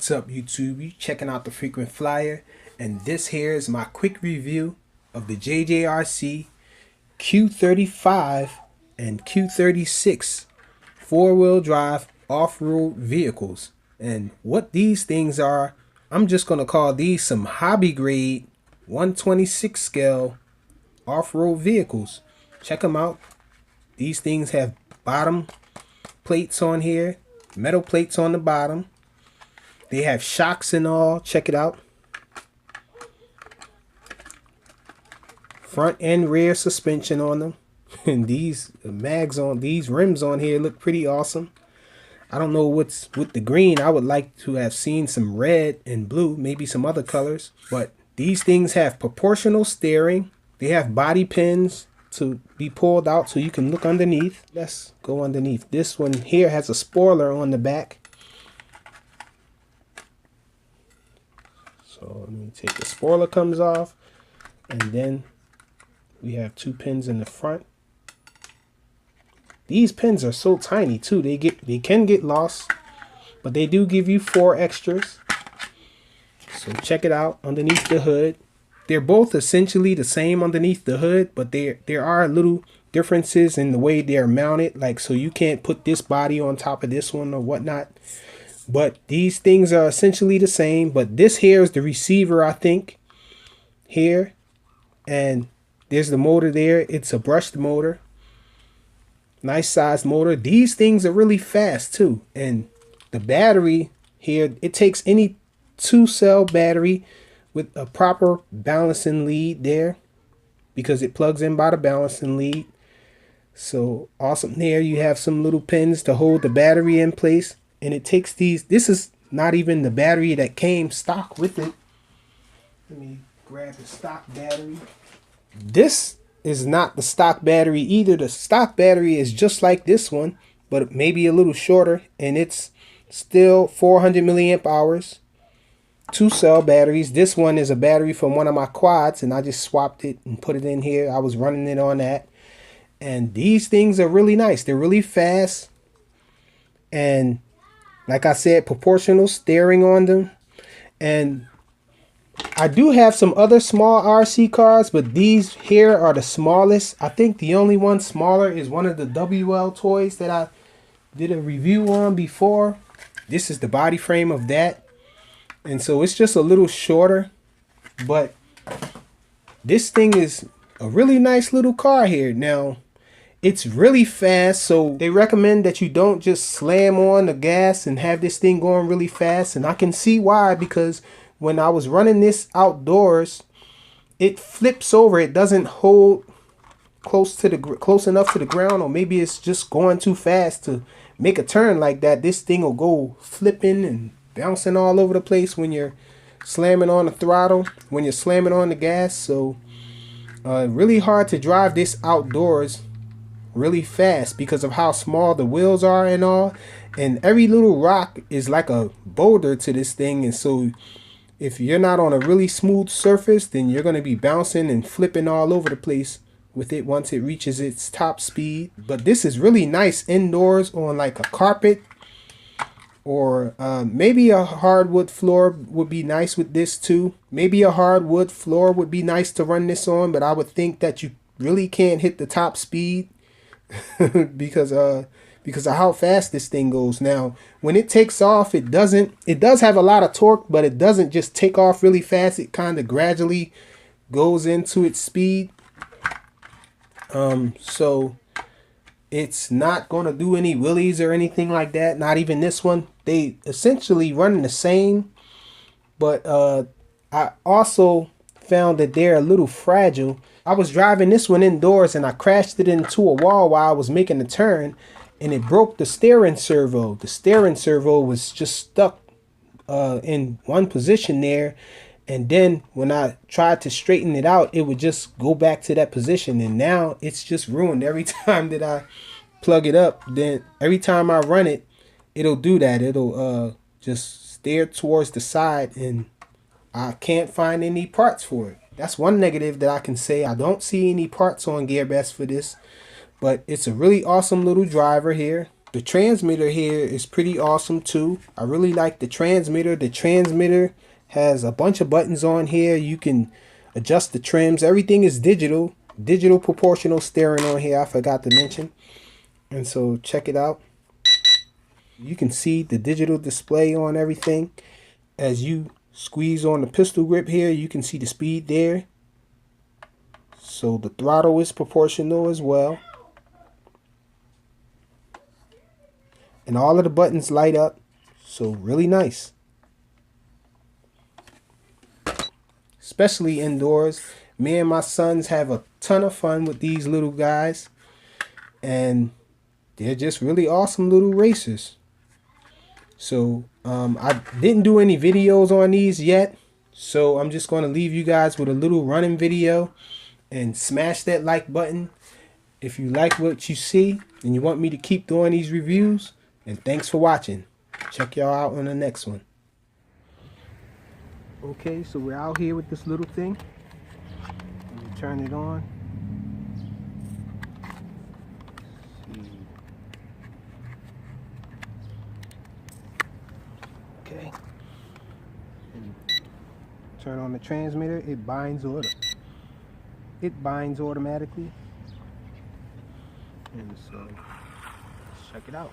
What's up, YouTube? You checking out the Frequent Flyer, and this here is my quick review of the JJRC Q35 and Q36 four-wheel drive off-road vehicles. And what these things are, I'm just going to call these some hobby grade 126 scale off-road vehicles. Check them out. These things have bottom plates on here, metal plates on the bottom. They have shocks and all. Check it out. Front and rear suspension on them. And these mags on these rims on here look pretty awesome. I don't know what's with the green. I would like to have seen some red and blue, maybe some other colors. But these things have proportional steering. They have body pins to be pulled out so you can look underneath. Let's go underneath. This one here has a spoiler on the back. So let me take the spoiler comes off, and then we have two pins in the front. These pins are so tiny too. They can get lost, but they do give you 4 extras. So check it out underneath the hood. They're both essentially the same underneath the hood, but there are little differences in the way they're mounted. Like, so you can't put this body on top of this one or whatnot. But these things are essentially the same. But this here is the receiver, I think, here. And there's the motor there. It's a brushed motor. Nice sized motor. These things are really fast too. And the battery here, it takes any 2-cell battery with a proper balancing lead there, because it plugs in by the balancing lead. So awesome. There you have some little pins to hold the battery in place. And it takes these, this is not even the battery that came stock with it. Let me grab the stock battery. This is not the stock battery either. The stock battery is just like this one, but maybe a little shorter, and it's still 400 milliamp hours. 2-cell batteries. This one is a battery from one of my quads, and I just swapped it and put it in here. I was running it on that. And these things are really nice. They're really fast. And like I said, proportional steering on them. And I do have some other small RC cars, but these here are the smallest. I think the only one smaller is one of the WL toys that I did a review on before. This is the body frame of that. And so it's just a little shorter. But this thing is a really nice little car here. Now, it's really fast, so they recommend that you don't just slam on the gas and have this thing going really fast. And I can see why, because when I was running this outdoors, it flips over. It doesn't hold close enough to the ground, or maybe it's just going too fast to make a turn like that. This thing will go flipping and bouncing all over the place when you're slamming on the throttle, when you're slamming on the gas. So really hard to drive this outdoors really fast because of how small the wheels are and all. And every little rock is like a boulder to this thing. And so if you're not on a really smooth surface, then you're going to be bouncing and flipping all over the place with it once it reaches its top speed. But this is really nice indoors on like a carpet, or maybe a hardwood floor would be nice with this too. Maybe a hardwood floor would be nice to run this on, but I would think that you really can't hit the top speed because of how fast this thing goes. Now, when it takes off, it does have a lot of torque, but it doesn't just take off really fast. It kind of gradually goes into its speed. So it's not going to do any wheelies or anything like that. Not even this one. They essentially run the same, but I also found that they're a little fragile. I was driving this one indoors and I crashed it into a wall while I was making a turn, and it broke the steering servo. The steering servo was just stuck in one position there, and then when I tried to straighten it out, it would just go back to that position, and now it's just ruined. Every time that I plug it up, then every time I run it, it'll do that. It'll just steer towards the side, and I can't find any parts for it. That's one negative that I can say. I don't see any parts on GearBest for this, but it's a really awesome little driver here. The transmitter here is pretty awesome too. I really like the transmitter. The transmitter has a bunch of buttons on here. You can adjust the trims. Everything is digital. Digital proportional steering on here, I forgot to mention. And so check it out. You can see the digital display on everything. As you squeeze on the pistol grip here, you can see the speed there. So the throttle is proportional as well. And all of the buttons light up. So really nice. Especially indoors. Me and my sons have a ton of fun with these little guys. And they're just really awesome little racers. So I didn't do any videos on these yet. So I'm just going to leave you guys with a little running video. And smash that like button if you like what you see and you want me to keep doing these reviews. And thanks for watching. Check y'all out on the next one. Okay, so we're out here with this little thing. Let me turn it on. Okay. And turn on the transmitter. It binds automatically. And so let's check it out.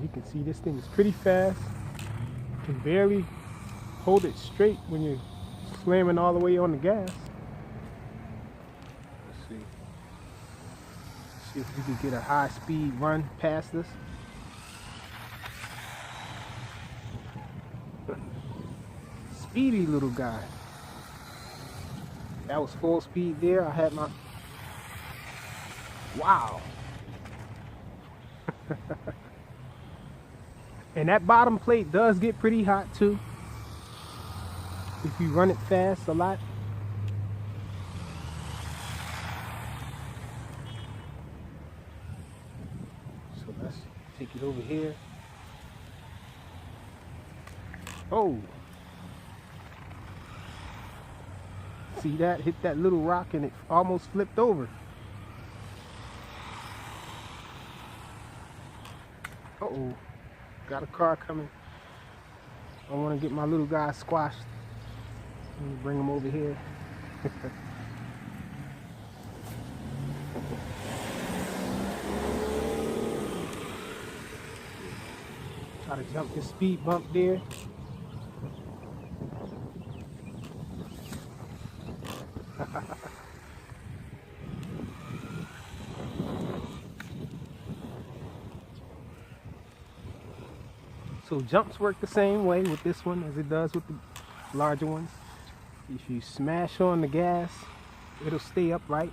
You can see this thing is pretty fast. You can barely hold it straight when you're slamming all the way on the gas. Let's see if we can get a high speed run past this. Speedy little guy. That was full speed there. I had my... Wow. And that bottom plate does get pretty hot too if you run it fast a lot. So let's take it over here. Oh, see that? Hit that little rock and it almost flipped over. Uh-oh. Got a car coming. I want to get my little guy squashed. Let me bring him over here. Try to jump this speed bump there. So jumps work the same way with this one as it does with the larger ones. If you smash on the gas, it'll stay upright.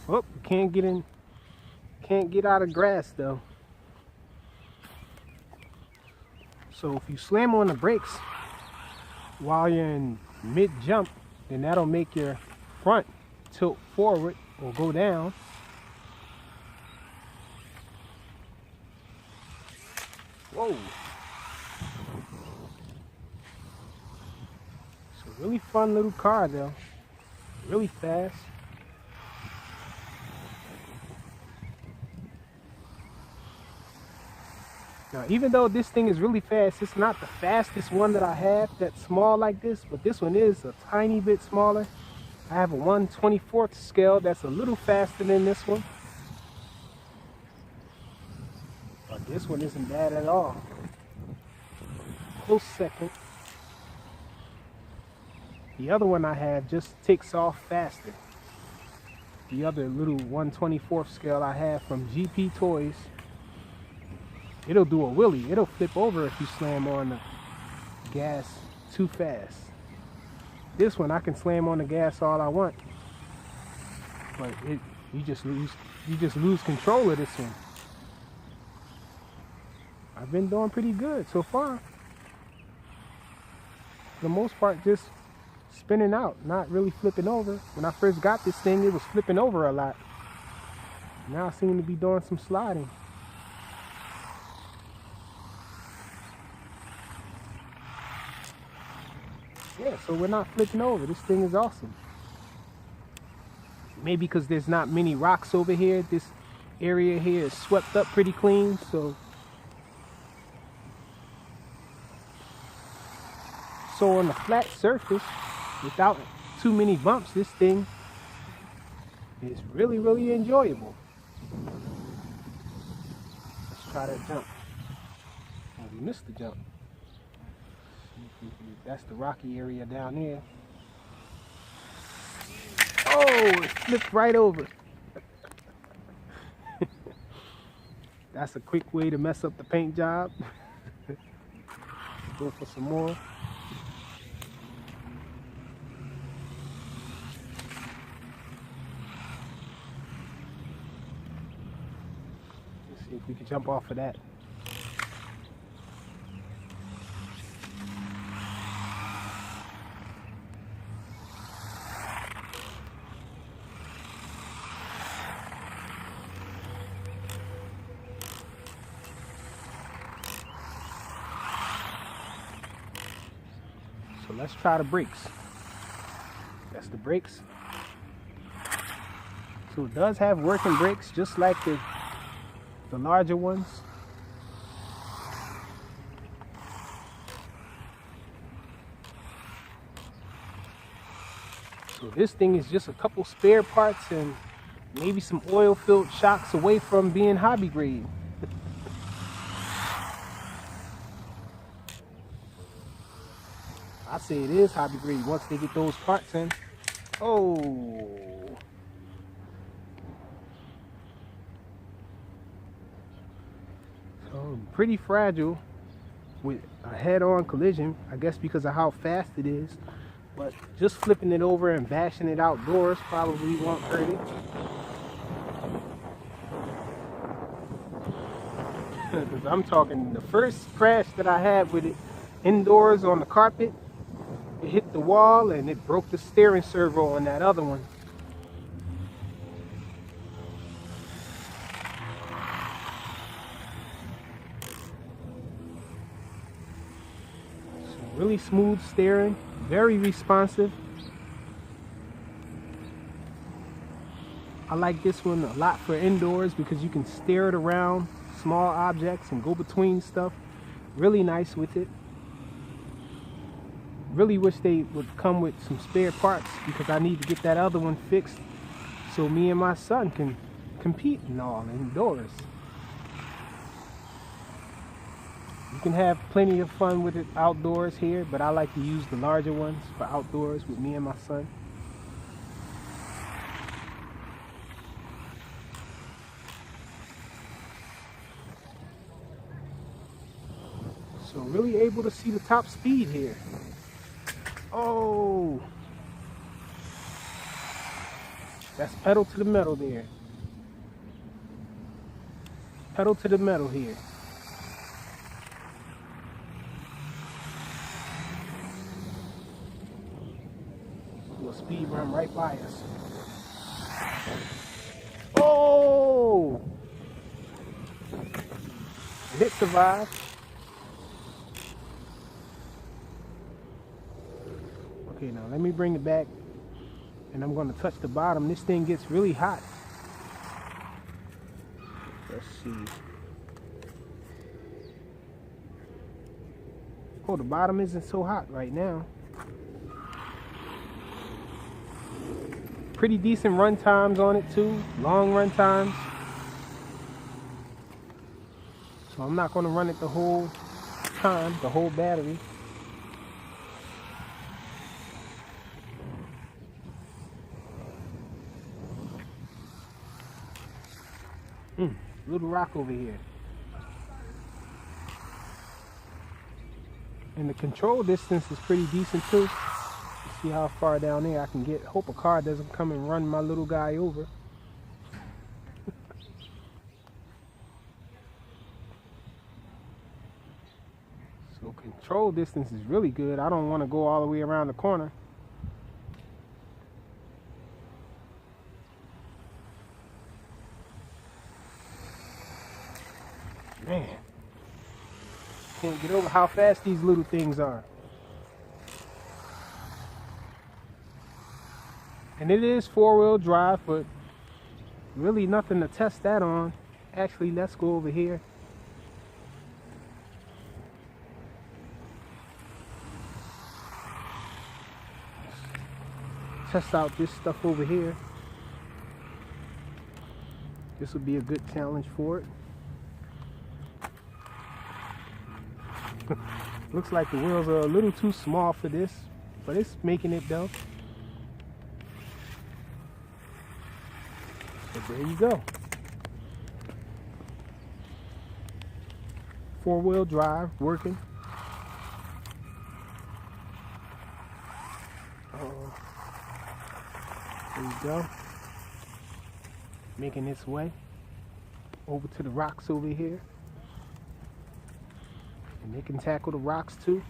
Oh, can't get out of grass though. So if you slam on the brakes while you're in mid jump, then that'll make your front tilt forward or go down. Whoa. It's a really fun little car though. Really fast. Now even though this thing is really fast, it's not the fastest one that I have that's small like this, but this one is a tiny bit smaller. I have a 1/24th scale that's a little faster than this one. But this one isn't bad at all. Close second. The other one I have just takes off faster. The other little 1/24th scale I have from GP Toys, it'll do a wheelie. It'll flip over if you slam on the gas too fast. This one I can slam on the gas all I want, but you just lose control of this one. I've been doing pretty good so far. For the most part, just spinning out, not really flipping over. When I first got this thing, it was flipping over a lot. Now I seem to be doing some sliding. Yeah, so we're not flipping over. This thing is awesome. Maybe because there's not many rocks over here. This area here is swept up pretty clean, so on the flat surface, without too many bumps, this thing is really, really enjoyable. Let's try that jump. Oh, we missed the jump. That's the rocky area down there. Oh, it flipped right over. That's a quick way to mess up the paint job. Go for some more. Let's see if we can jump off of that. So let's try the brakes. That's the brakes. So it does have working brakes, just like the larger ones. So this thing is just a couple spare parts and maybe some oil-filled shocks away from being hobby grade. I say it is hobby grade once they get those parts in. Oh. So pretty fragile with a head-on collision, I guess because of how fast it is. But just flipping it over and bashing it outdoors probably won't hurt it. Because I'm talking the first crash that I had with it indoors on the carpet, it hit the wall and it broke the steering servo on that other one. So really smooth steering, very responsive. I like this one a lot for indoors because you can steer it around small objects and go between stuff. Really nice with it. Really wish they would come with some spare parts because I need to get that other one fixed so me and my son can compete and all indoors. You can have plenty of fun with it outdoors here, but I like to use the larger ones for outdoors with me and my son. So really able to see the top speed here. Oh, that's pedal to the metal there. Pedal to the metal here. Do a speed run right by us. Oh, it survived. Okay, now let me bring it back and I'm going to touch the bottom. This thing gets really hot. Let's see. Oh, the bottom isn't so hot right now. Pretty decent run times on it too. Long run times. So I'm not going to run it the whole time, the whole battery. Little rock over here. And the control distance is pretty decent too. Let's see how far down there I can get. Hope a car doesn't come and run my little guy over. So control distance is really good. I don't want to go all the way around the corner. Man, can't get over how fast these little things are. And it is 4-wheel drive, but really nothing to test that on. Actually, let's go over here. Test out this stuff over here. This would be a good challenge for it. Looks like the wheels are a little too small for this, but it's making it though. So there you go. 4-wheel drive working. There you go. Making its way over to the rocks over here. And they can tackle the rocks too.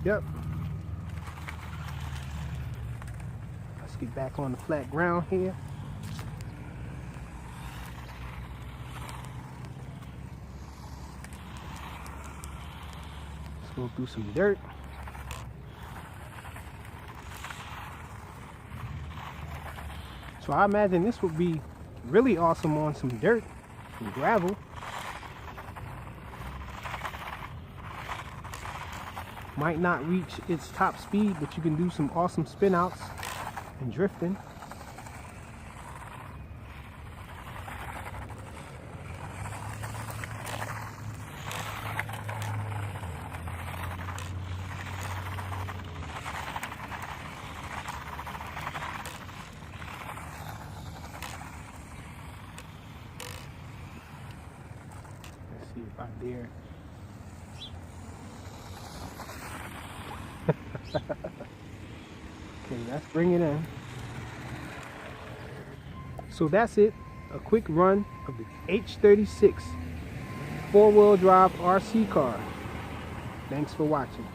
Yep. Let's get back on the flat ground here. Let's go through some dirt. So I imagine this would be really awesome on some dirt, some gravel. Might not reach its top speed, but you can do some awesome spin outs and drifting. See if I dare. Okay, let's bring it in. So that's it. A quick run of the H36 4-wheel drive RC car. Thanks for watching.